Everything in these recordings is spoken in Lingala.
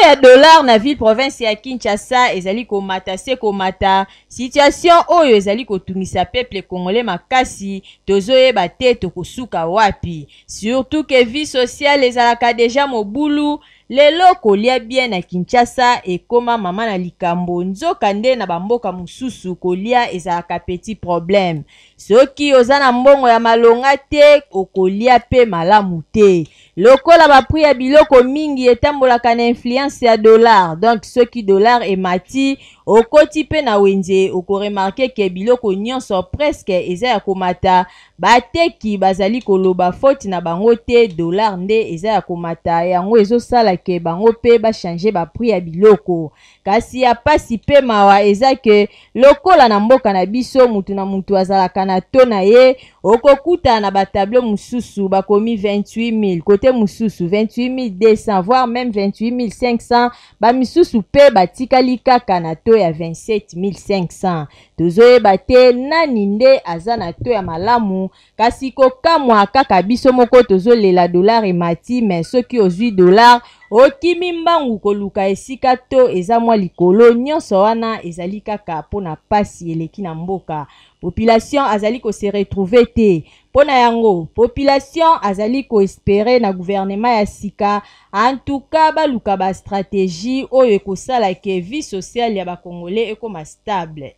ya dollar na ville province ya Kinshasa ezali komata se komata. Situation oyo ezali kotungisa peuple congolais makasi tozoyeba te tokosuka wapi. Surtout que vie sociale ezalaka deja mobulu. Lelo kolia bien na Kinshasa ekoma mama na likambo nzoka nde na bamboka mususu kolia ezalaka petit problème. Soki oza na mbongo ya malonga te okolia pe malamu te. Lokola ba prix ya biloko mingi etambolaka na influence ya dollar. Donc soki dollar emati okoti pe na wenze okoremarke ke biloko nyonso presque eza ya komata. Bateki bazali koloba faute na bango te dollar nde eza ya komata yango ezosala ke bango pe ba changer ba prix ya biloko. Kasi ya pasi pe mawa eza ke lokola na mboka na biso mutu na mutu azalaka na to na ye okokuta na ba tableau mususu bakomi 28 000 côté mususu 28 200 voire même 28 500 ba misusu pe batikali kaka na to ya 27 500. Tozoyeba te nani nde aza na to ya malamu kasi kokamwa kaka biso moko tozolela dollar emati mais soki ozwi dollar okimi mbangu koluka esika to eza mwa likolo nyonso wana ezali kaka pona pasi eleki na mboka. Population azali ko se retrouver te. Pona yango population azali ko espérer na gouvernement ya sika en tout cas baluka ba stratégie oyo ekosala ke vie sociale ya ba congolais ekoma stable.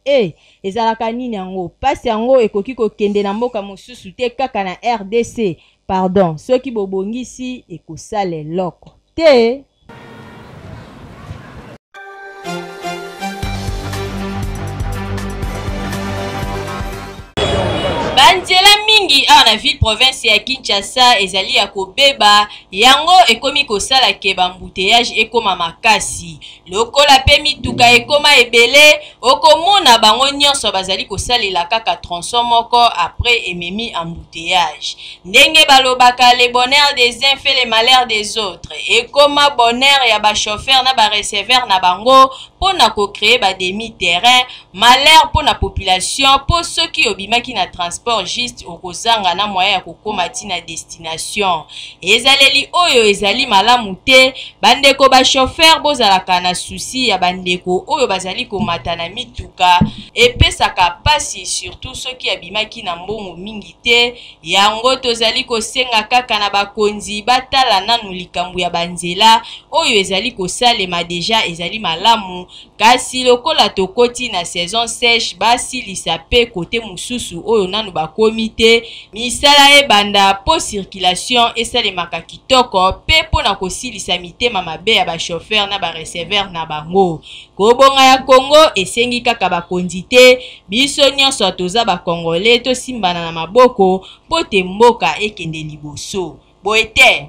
Ezalaka nini yango? Pasi yango ekoki kokende na mboka mosusu te kaka na RDC. Pardon, soki bobongisi ekosala eloko te. Banzela mingi awa na ville province ya Kinshasa ezali ya kobeba yango ekomi kosala ke bambouteillage ekoma makasi. Lokola pe mituka ekoma ebele okomona bango nyonso bazali kosalela kaka tronçon moko après ememi embouteillage. Ndenge balobaka le bonheur des uns fait le malheur des autres. Ekoma bonheur ya ba chauffeur na ba receveur na bango pona ko créer ba demi terrain, malheur pona population po soki obimaki na transport juste okozanga na moyen ya kokoma tina destination. Ezaleli oyo ezali malamu te bandeko ba chauffeur bozalaka na souci ya bandeko oyo bazali komata na mituka epesaka pasi surtout soki abimaki na mbongo mingi te. Yango tozali kosenga kaka na bakonzi batala nanu likambo ya banzela oyo ezali kosalema deja ezali malamu kasi lokola tokoti na saison sèche basilisa pe kote mususu oyo nanu bakomi te misala ebanda po circulation esalemaka kitoko pe pona kosilisa mitema mabe ya ba chauffeur na ba receveur na bango. Kobonga ya Congo esengi kaka bakonzi te biso nyonso toza ba Congolais tosimbana na maboko po te mboka ekende liboso. Boete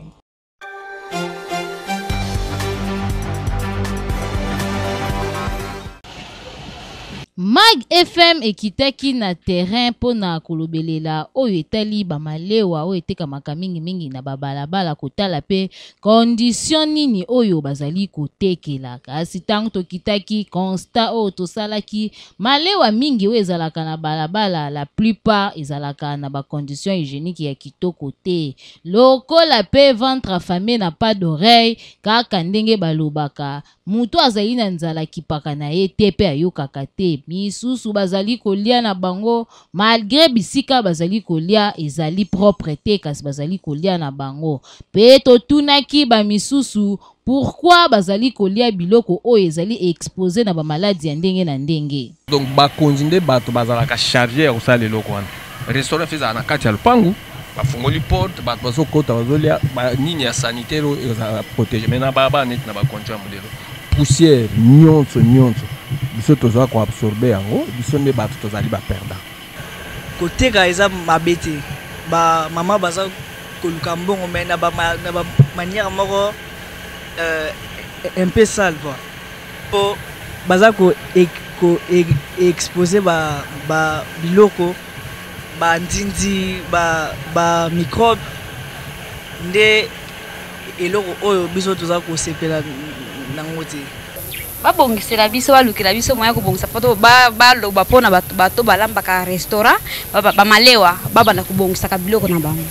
Mag FM ekitaki na terrain pona kolobelela oyo etali bamalewa oyo etekamaka mingi na babalabala kotala pe condition nini oyo bazali kotekela. Kasi tango tokitaki constat oyo tosalaki malewa mingi oyo ezalaka na balabala la plupart ezalaka na ba condition hygiénique ya kitoko te. Lokola pe ventre affamé na pas d'oreille kaka ndenge balobaka mutu azali na nzala kipaka na ye te pe ayokaka te. Misusu bazali kolia na bango malgré bisika bazali kolia ezali propre te kasi bazali kolia na bango. Pe totunaki ba misusu pourquoi bazali kolia biloko oyo ezali exposé na ba maladie ya ndenge na ndenge. Donc bakonzi nde bato bazalaka chargé ya kosala eloko wana. Restaurant feza na kati ya lupangu bafungoli porte bato bazokota bazolia nini ya sanitaire ezala protéger mais na baba net na bakonzi ya modelo. Poussière nyonso biso tozala ko absorber yango biso nde bato tozali ba perdant. Koteka eza mabete ba mama baza koluka mbongo mais na ba manière moko un peu sale quoi. Po baza ko exposer ba biloko ba ndindi ba microbe nde eloko oyo biso toza ko sepela nango te. Babongisela biso balukela biso moya kobongisa poto baloba pona bato balambaka restaurant bamalewa babanda kobongisaka biloko na bango.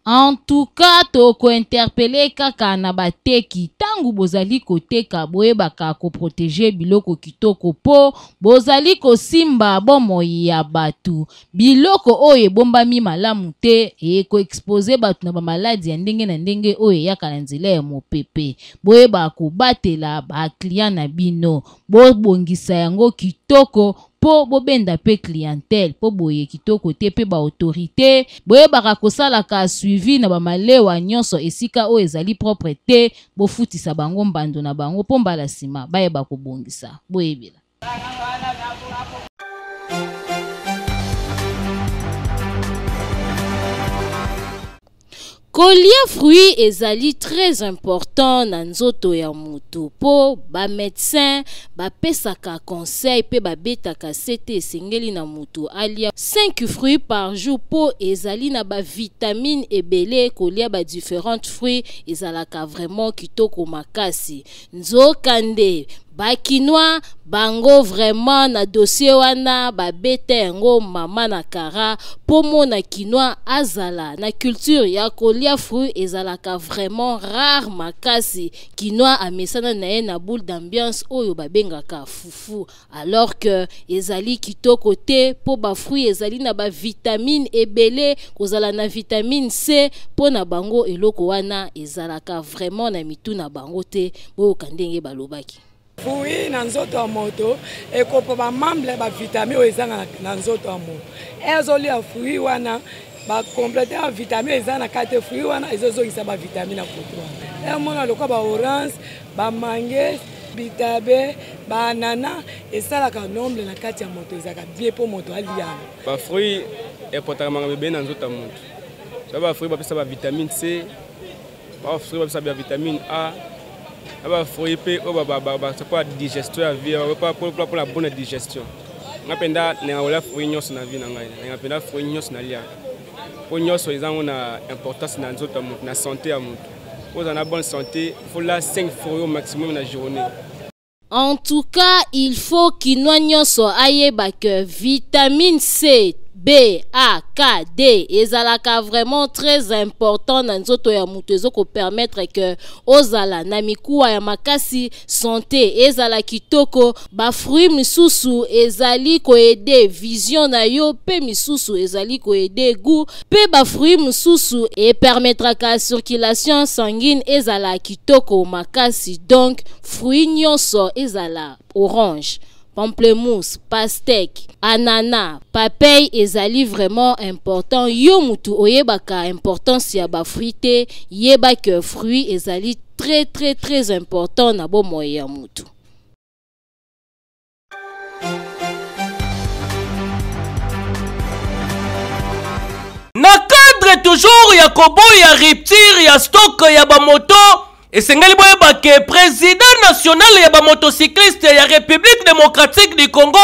En tout cas, toko interpellé kaka na bateki tangu bozali koteka boyebaka ko protéger biloko kitoko po bozali ko simba bomoi ya batu biloko oyo ebombami malamu te e ko expose batu na ba maladie ya ndenge na ndenge oyo yaka na nzela ya mopepe boyeba ko batela ba client na bino bobongisa yango kitoko po bobenda pe clientèle po boye kitoko te pe ba autorité boyebaka kosalaka suivi na bamalewa nyonso esika oyo ezali propre te bofutisa bango mbando na bango po mbala nsima bayeba kobongisa boyebela. Kolia fruit ezali très important na nzoto ya mutu po ba médecin ba pesaka conseil pe ba betaka sete esengeli na mutu alia 5 fruits par jour po ezali na ba vitamine ebele kolia ba différentes fruits ezalaka vraiment kitoko makasi nzokande bakinois bango vraiment na dossier wana babete yango mama na kara po mona kinois azala na culture ya kolia fruit ezalaka vraiment rare makasi kinois amesana na ye na boule d'ambiance oyo babengaka fufu alors que ezali kitoko te po ba fruit ezali na ba vitamine ebele kozala na vitamine C po na bango eloko wana ezalaka vraiment na mitu na bango te bo kandenge balobaki. Fruit na nzoto ya moto ekopo ba membre ba vitamine o ezanga na nzoto ya moto ezoli ya fruit wana ba compléter ya vitamine ezanga na kate fruit wana ezozongisa ba vitamine na poto wana mona lokwa ba orange ba mangue bitabe ba anana esalaka nombre na kati ya moto ezaka bien po moto alia ba fruit epotaka manga bebe na nzoto ya moto so ba fruit ba pesa ba vitamine C ba fruit ba pesa ba vitamine A aba fruit pe c'est quoi digestion à vie pour la bonne digestion ngapenda nenga fruit nyos na vie na ngai ngapenda fruit nyos na lia po nyos ezango na importance na nzoto ya mutu na santé ya mutu pour avoir une bonne santé faut la 5 fruits au maximum na journée. En tout cas, il faut kinoa nyonso ayeba que vitamine C, B, A, K, D ezalaka vraiment très important na nzoto ya mutu ezoko permettre que ozala na mikuwa ya makasi santé ezala kitoko ba fruit misusu ezali ko aider vision na yo pe misusu ezali ko aider goût pe ba fruit misusu et permettra ka circulation sanguine ezala kitoko makasi donc fruit nyonso ezala orange pamplemousse, pastèque, ananas, papaye ezali vraiment important. Yo mutu oyebaka importance ya ba fruité, yeba que fruit ezali très important na bo moya mutu. Na cadre toujours ya kobo ya rupture ya stock ya ba moto esengeli boyeba ke président national ya ba motocycliste ya République démocratique du Congo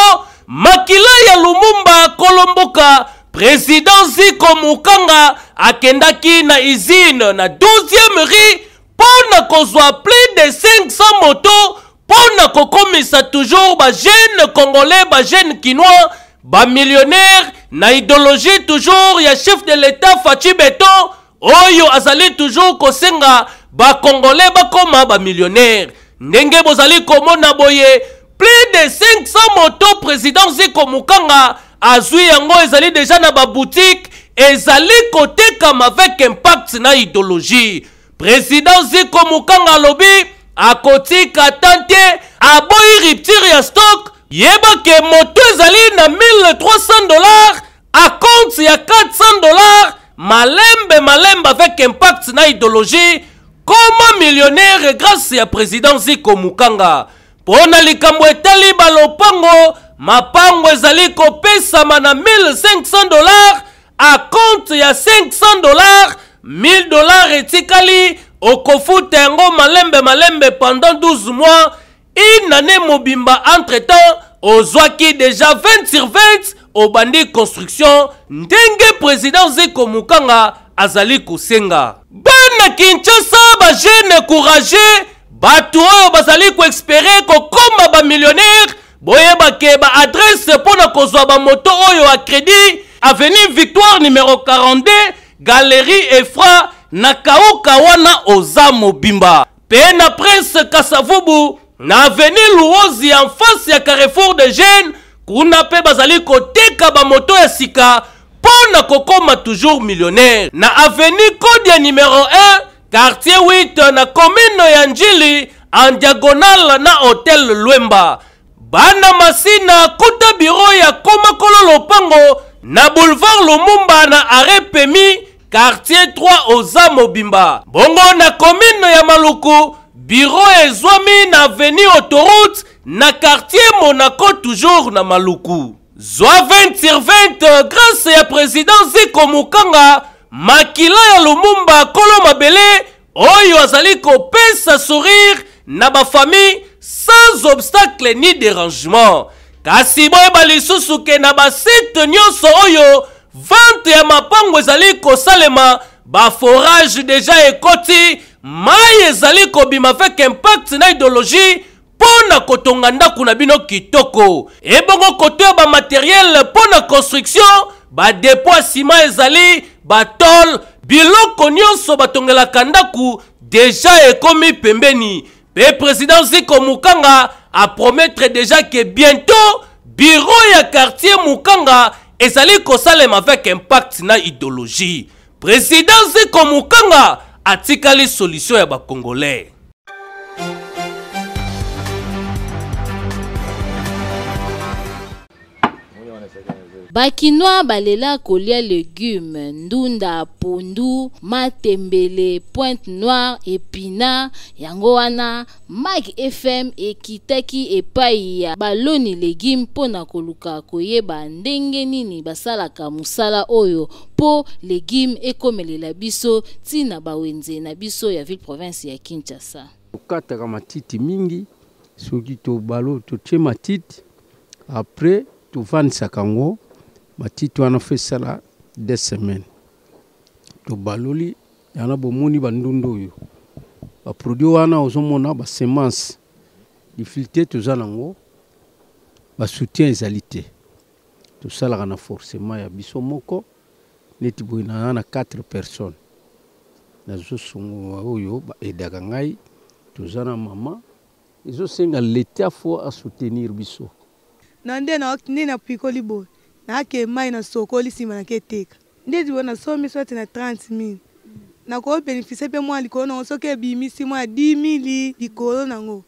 Makila ya Lumumba Kolomboka président Ziko Mukanga akendaki na usine na 12e rue pona kozwa plus de 500 motos pona kokomisa toujours ba jeunes congolais ba jeunes kinois ba millionnaire na idéologie toujours ya chef de l'état Fachi Beton oyo azali toujours kosenga ba congolais bakoma ba millionnaire ndenge bozali komona boye plus de 500 motos président Ziko Mukanga azui yango ezali déjà na ba boutique ezali kotekama avec impact na idéologie président Ziko Mukanga lobi akotika tante aboyi rupture ya stock yeba ke moto ezali na $1,300 à compte ya $400 malembe avec impact na idéologie comme millionnaire grâce à président Ziko Mukanga pona likambo etali balopango mapango ezali kopesama na $1,500 à compte ya $500 $1,000 etikali okofuta yango malembe pendant 12 mois une année mobimba entre temps ozwaki déjà 20/20 au bandi construction ndenge président Ziko Mukanga azali kusenga bana Kinshasa ba jeune courageux batu oyo bazali ko espérer ko koma ba millionnaire boyeba ke ba adresse pona kozwa ba moto oyo a crédit avenue Victoire numéro 42 Galerie Efra na kauka wana oza mobimba. Pe na Prince Kasavubu na avenue Luozi en face ya Carrefour de Jeunes kuna pe bazali koteka ba moto ya sika pona kokoma toujours millionnaire. Na avenue Kodia numéro 1 quartier 8 na commune ya Njili en diagonale na Hotel Lwemba. Bana Masina kuta bureau ya Komakolo Lopango na boulevard Lumumba na arrêt Pemi quartier 3 oza mobimba. Bongo na commune ya Maluku bureau ezwami na avenue Autoroute na quartier Monaco toujours na Maluku. Zwa 20/20 grâce ya président Ziko Mukanga makila ya Lumumba kolo mabele oyo azali kopesa sourire na ba famille sans obstacle ni dérangement. Kasi boye balisusu ke na ba site nyonso oyo vente ya mapango ezali kosalema ba forage déjà ekoti mai ezali kobima avec impact na idéologie pona kotonga ndaku na bino kitoko. Ebongo koto ya ba matériel pona construction ba dépôt ciment ezali ba tol biloko nyonso batongelaka ndaku déjà ekomi pembeni. Le président Ziko Mukanga a promettre déjà que bientôt bureau ya quartier Mukanga ezali kosalema avec impact na idéologie. Président Ziko Mukanga a tikali solution ya ba Congolais. Bakinois balela kolia légumes, ndunda, pondu, matembele, pointe noire, épinard, yango wana, Mag FM ekitaki epai ya baloni légumes pona koluka koyeba ndenge nini basalaka musala oyo po légumes ekomelela biso tina bawenze na biso ya ville province ya Kinshasa. Okataka matiti mingi, soki to balo to tie matiti, après to vanisaka ngo matiti wana fait ça 2 semaines. To baloli yana bomoni bandundu oyo. Ba produit wana ozomona ba semence. Difficulté to zanango ba soutien ezalité. To sala kana forcément ya biso moko neti boina na 4 personnes. Na zo songo oyo ba edaka ngai to zana mama ezo senga l'état faut à soutenir biso. Nande na pikoli boy. Na ke mai na sokoli sima na keteka. Ndezi wona so mi sote na 30,000. Na ko bénéficier pe moi likolo na so ke bi mi si moi 10,000 likolo nango.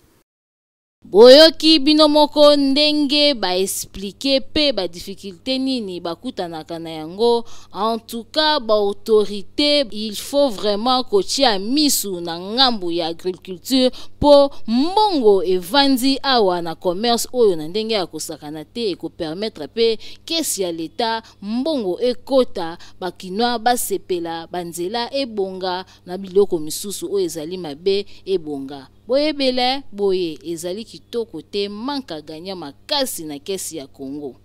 Boyoki binomoko ndenge ba expliquer pe ba difficulté nini bakutanaka na yango. En tout cas ba autorité il faut vraiment kotia misu na ngambu ya agriculture po mbongo evandi awa na commerce oyo na ndenge ya kosakana te eko permettre pe kesi ya leta mbongo ekota bakinois basepela banzela ebonga na biloko misusu oyo ezali mabe ebonga. Boye bele, boye, ezali kitoko te manka ganya makasi na kesi ya Congo.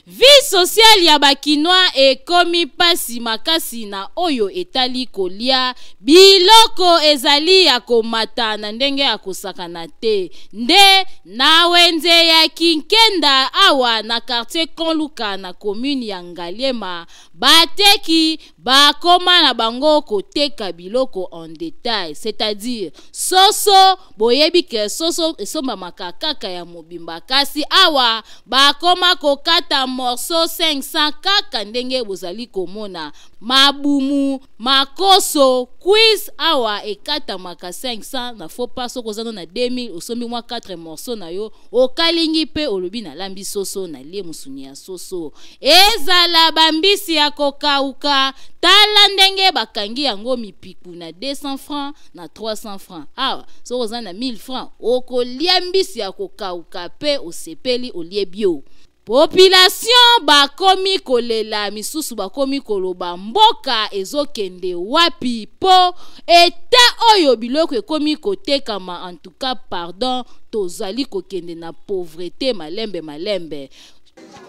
Vie sociale ya bakinois ekomi pasi makasi na oyo etali kolia biloko ezali ya komata na ndenge ya kosakana te nde na wenze ya Kinkenda awa na quartier Konluka na commune ya Ngaliema bateki bakoma na bango koteka biloko en détail, c'est-à-dire soso boyebi ke soso esomba makakaka ya mobimba kasi awa bakoma kokata morceau 500 kaka ndenge bozali komona mabumu makoso quiz awa ekata maka 500 na faut pas soko zano na 2000 osombi mwa 4 morceaux na yo okalingi pe olobi na lambi soso na lie musuni ya soso ezala bambisi ya kokauka tala ndenge bakangi yango mipiku na 200 francs na 300 francs awa soko zana 1000 francs okolia mbisi ya kokauka pe osepeli olie bio. Population bakomi kolela misusu bakomi koloba mboka ezokende wapi po eta oyo biloko ekomi kotekama en tout cas pardon tozali kokende na pauvreté malembe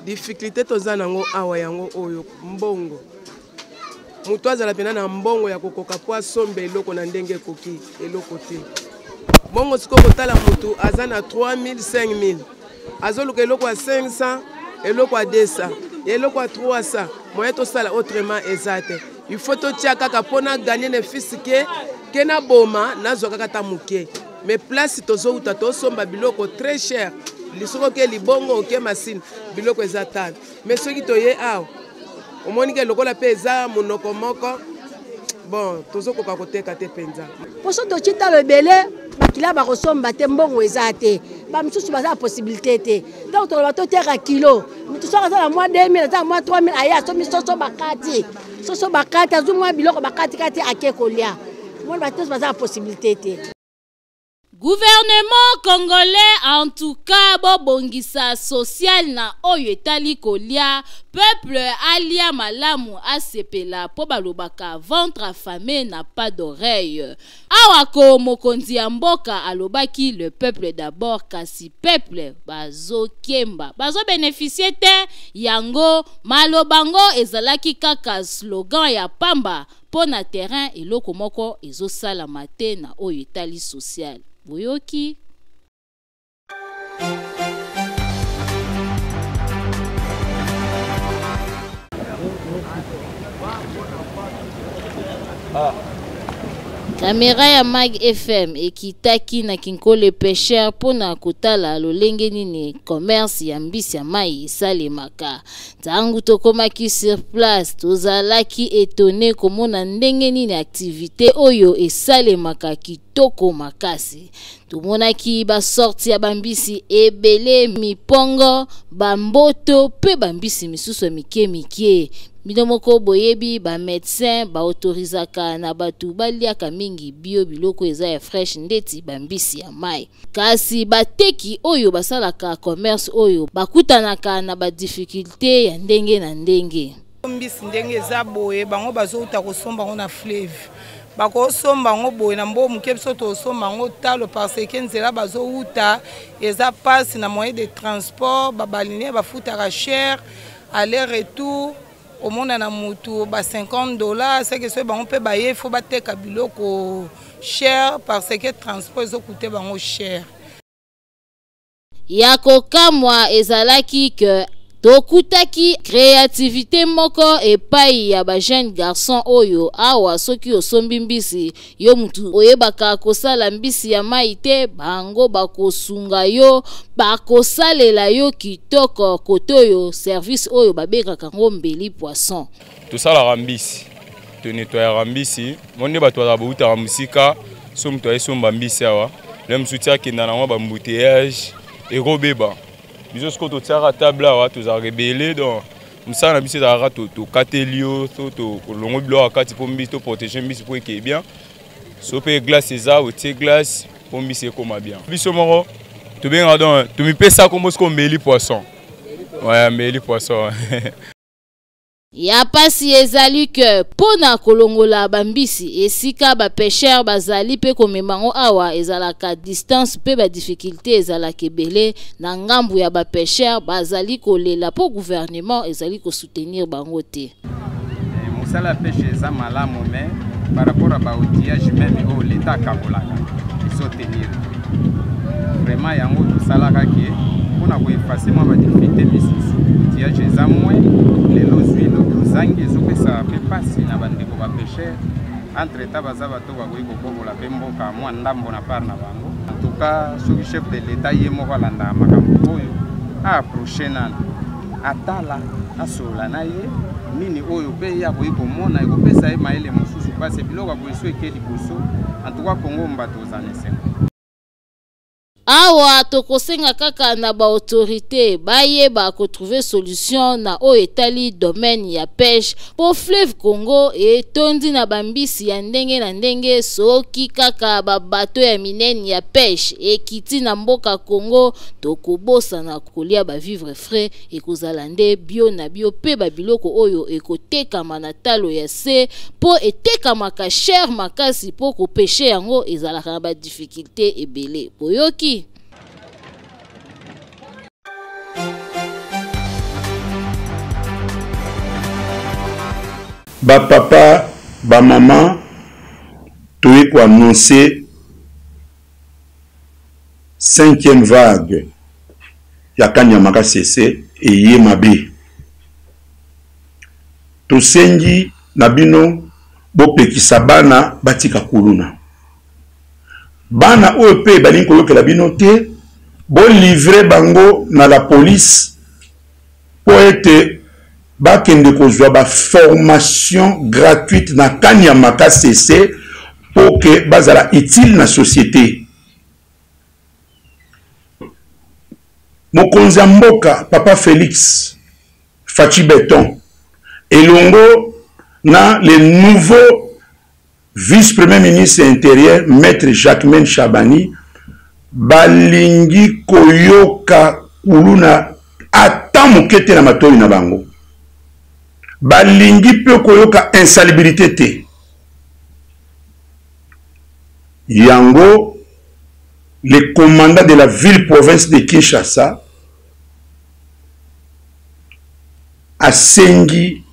difficulté tozanango awa yango oyo mbongo mutu azala pena na mbongo ya kokoka po asombe eloko na ndenge koki eloko te bongo siko kotala mutu azana 3000 5000 azoluka eloko ya 500 eloko ya 200 eloko ya 300 moyen tosala autrement eza te il faut totia kaka mpona gagner ne fils ke na boma nazwa kaka ta moke mais place tozouta tosomba biloko très cher lisoko ke libongo ke masine biloko eza tana mais soki toye awa omoni ke lokola mpe eza monoko moko bon tozokoka koteka te mpenza poso tocita lebele bakila bakosomba te mbongo eza te bamisusu baza na possibilité te donc toloba toteka kilo tosoko aza na mwa 2000 aza na mwa 3000 aye asomi soso bakati azwi mwa biloko bakatikati ake kolia moni bateso baza na possibilité te. Gouvernement congolais en tout cas bobongisa social na oyo etali kolia peuple alia malamu asepela po balobaka ventre affamé n'a pas d'oreille. Awako mokonzi ya mboka alobaki le peuple d'abord kasi peuple bazo kemba bazo bénéficier te yango malobango ezalaki kaka slogan ya pamba po na terrain eloko moko ezosala mate na oyo etali social. Boyoki. Caméra ya Mag FM ekitaki na kinkole pêcheur pona kotala lolenge nini commerce ya mbisi ya mai esalemaka. Tangu tokomaki sur place tozalaki étonné komona ndenge nini activité oyo esalemaka kitoko makasi. Tumonaki ba sorti ya bambisi ebele mipongo bamboto pe bambisi misusu mike. Midomoko boyebi ba médecin ba autorisaka na batu baliaka mingi bio biloko eza ya fresh ndeti bambisi ya mai. Kasi bateki oyo basalaka commerce oyo bakutanaka na ba difficulté ya ndenge na ndenge. Mbisi ndenge eza boye bango bazouta kosomba ngo na fleuve. Bakosomba ngo boye na mbo muke biso tosomba ngo talo parce que nzela bazouta eza passe na moyen de transport babaline bafutaka cher aller-retour au monde na mutu ba $50 c'est que ce bango pe baye faut bateka biloko cher parce que transport ezo coûter bango cher. Yako kamwa ezalaki que tokutaki créativité moko epai ya ba jeune garçon oyo awa soki osombi mbisi yo mutu oyebaka kosala mbisi ya mai te bango bakosunga yo bakosalela yo kitoko kotoyo service oyo babekaka ngo mbeli poisson. Tosalaka mbisi to nettoyaka mbisi monde bato ya bauta musika so mutu ayesomba mbisi awa le musuti akenda nango bambouteillage ekobeba biso siko totiaka table awa toza rebele donc musala na biso ezalaka tokateli yo so tolongo biloko akati mpo mbisi toprotege mbisi mpo ekeye bien so mpe glace eza otie glace mpo mbisi ekoma bien biso moko tobenga donc tomipesa kombo siko mbeli poisson ouais mbeli poisson. Ya pasi ezali que pona kolongola bambisi esika ba pêcheur bazali pe komemango awa ezalaka distance pe ba difficulté ezalaka ebele na ngambu ya ba pêcheur bazali kolela po gouvernement ezali ko soutenir bango te. Musala pêche eza malamu mais par rapport à ba outillage même au l'état kabolaka soutenir vraiment yango tosalaka ke pona ko effacer moi ba difficulté misusu outillage eza moins lelo zwilo zangi ezopesa pe pasi na bandeko ba pêcheur entre temps baza bato bakoki kokobola pe mboka mwa ndambo na part na bango. En tout cas soki chef de l'état ye moko alanda makambo oyo approche nano atala asola na ye nini oyo pe ya koki komona ekopesa ye mayele mosusu pasi biloko akoyeso eke liboso. En tout cas Congo mbato ozana esengo awa tokosenga kaka na ba autorité bayeba ko trouver solution na o etali domaine ya pêche po fleuve Congo etondi na bambisi ya ndenge na ndenge soki kaka ba bato ya minene ya pêche ekiti na mboka Congo tokobosa na kolia ba vivre frais ekozala nde bio na bio pe ba biloko oyo ekotekama na talo ya se po etekamaka cher makasi po ko pêcher yango ezalaka na ba difficulté ebele boyoki. Ba papa, ba maman, tout pour annoncer 5e vague ya Kanyamaka CC eye mabe. Tosengi na bino bopekisa bana batika kuluna. Bana oyo pe balingi koyokela bino te, bo livre bango na la police po ete bakende kozwa ba formation gratuite na Kanyamaka CC pour que bazala utile na société. Mokonzi mboka Papa Félix Fachi Beton elongo na le nouveau vice-premier ministre intérieur Maître Jacquemaine Chabani balingi koyoka kuluna ata mokete na matoi na bango. Balingi pe koyoka insalubrité te. Yango, le commandant de la ville-province de Kinshasa a sengi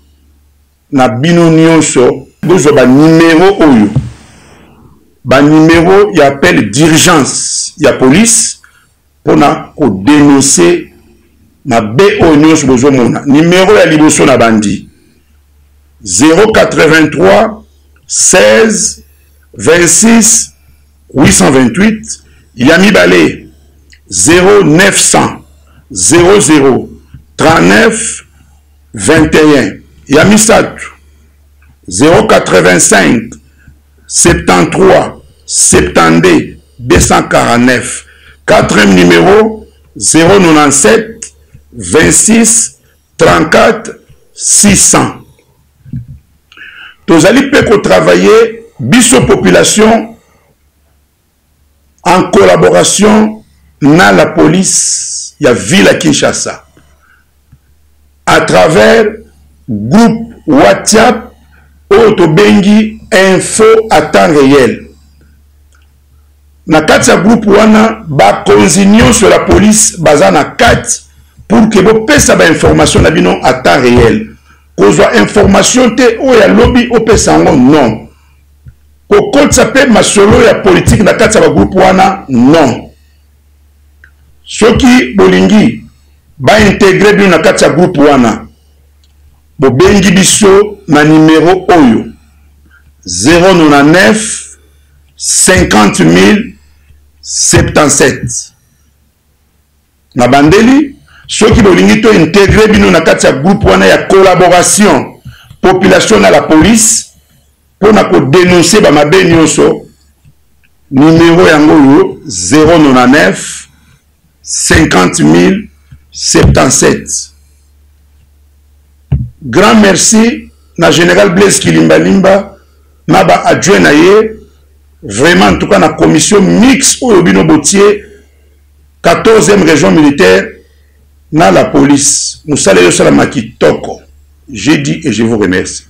na bino nyonso bozo ba numéro oyo. Ba numéro y appelle d'urgence ya police pour na ko dénoncer ma BO nyonso bozo mona. Numéro ya liboso na bandi 083 16 26 828 Yami Balé 0900 00 39 21 Yami Satou 085 73 72 249 quatrième numéro 097 26 34 600. Tozali peko travailler biso population en collaboration na la police ya ville à Kinshasa à travers groupe WhatsApp Otobengi info à temps réel. Na kati ya groupe wana ba konzinyo sur la police bazana kati pour que bo pesa ba information na bino à temps réel. Kozwa information te o ya lobby o pesa ngo non. Kokot sape masolo ya politique na kati ya ba groupe wana non. Soki bolingi ba intégrer bino na kati ya groupe wana bo bengi biso na numéro oyo 099 50 077 na bandeli. Soki bolingi to intégrer bino na kati ya groupe wana ya collaboration population na la police pour na ko dénoncer ba mabe nyonso numéro yango yo 099 50 077. Grand merci na général Blaise Kilimbalimba na ba adjoint na ye vraiment en tout cas na commission mixte oyo bino botier 14e région militaire na la police. Nous saluons la Makitoko. J'ai dit et je vous remercie.